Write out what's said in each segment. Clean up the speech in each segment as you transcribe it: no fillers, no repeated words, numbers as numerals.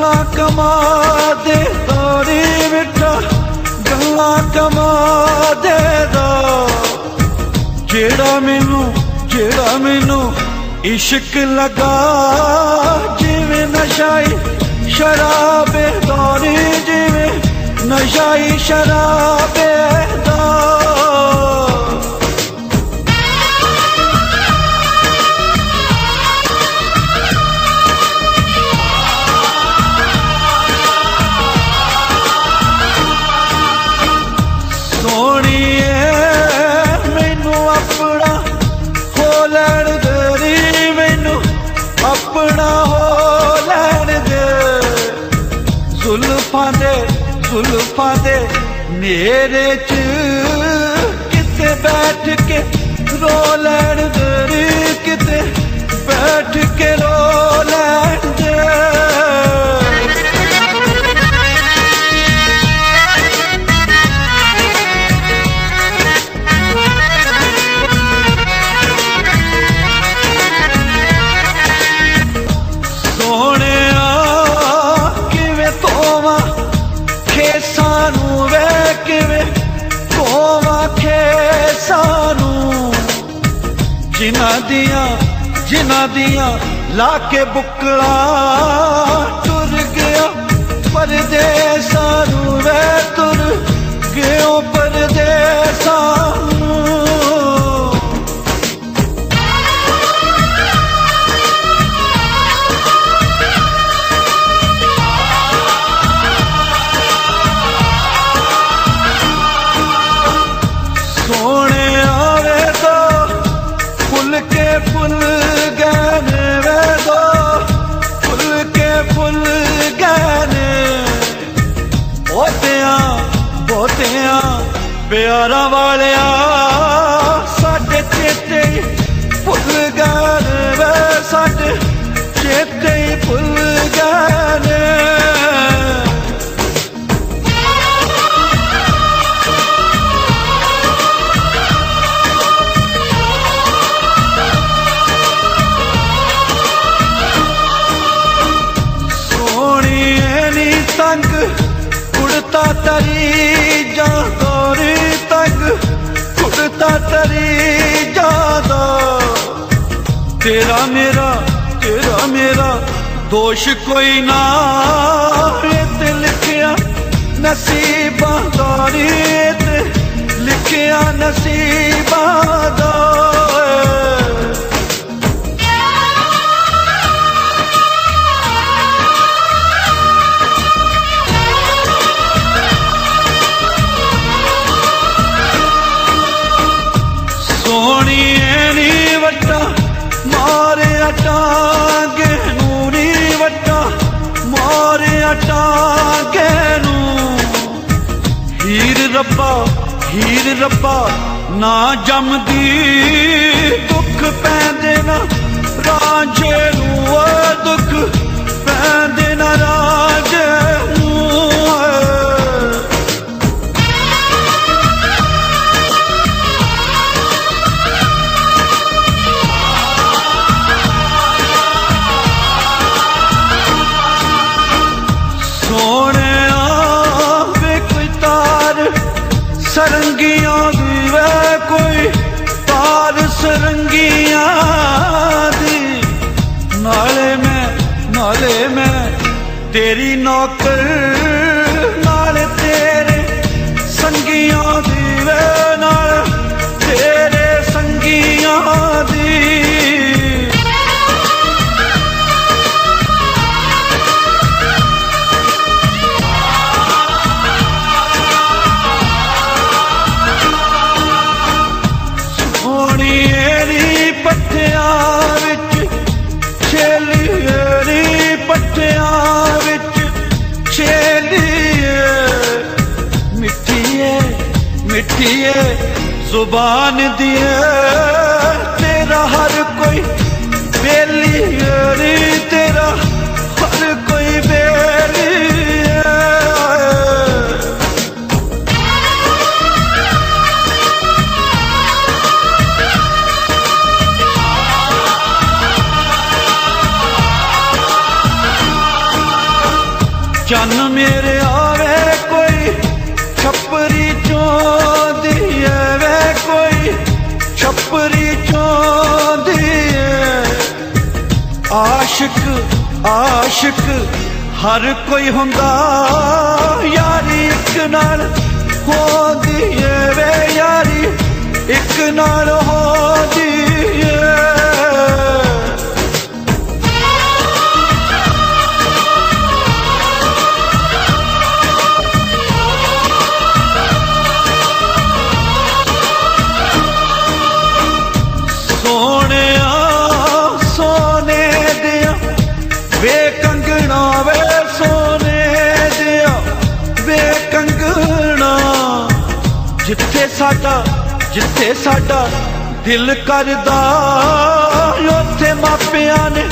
ਗੱਲਾਂ ਕਮਾ ਦੇ ਦੋਰੀ ਮਿੱਠਾ ਗੱਲਾਂ ਕਮਾ ਦੇ ਦੋ ਜਿਹੜਾ ਮੈਨੂੰ इश्क लगा जिवें नशाई शराबे दौरी जिवें नशाई शराबे दा जुल्फां दे मेरे च किते बैठ के रो लैण दे किते बैठ के रो लैण दे जिन्हां दियां लाके बुकला टुर गया परदेसां नूं वे तुर गयो परदेसां सोने आवे तो फुल के फुल प्यारा वालिया साडे चेते भुल गए वे साडे चेते भुल गए सोनी नी तंग उड़ता तरी जा तरी जादा तेरा मेरा दोष कोई ना ते लिखिया नसीबां दा ते लिखिया नसीबां दा टांगे नूरी वट्टा मारे टांगे नू हीर रब्बा ना जमदी दुख पैंदे ना रांझे नू दुख पैंदे ना रांझे नू सरंगियां दी वे कोई तार सरंगियां दी नाले मैं तेरी नौकर नाले तेरे संगियां दी वे नाल तेरे संगियां दी मिठिए जुबान दिए तेरा हर कोई बेली रे तेरा हर कोई बेली चन मेरे आवे कोई छपरी चोंदी वे कोई छपरी चोंदी आशिक आशिक हर कोई हुंदा यारी एक नाल होंदी वे यारी एक नाल होंदी वे कंगना वे सोने दिया वे कंगना जिथे साडा दिल करदा उत्थे मापिया ने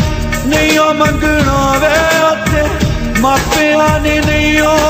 नहीं मंगना वे उत्थे मापिया ने नहीं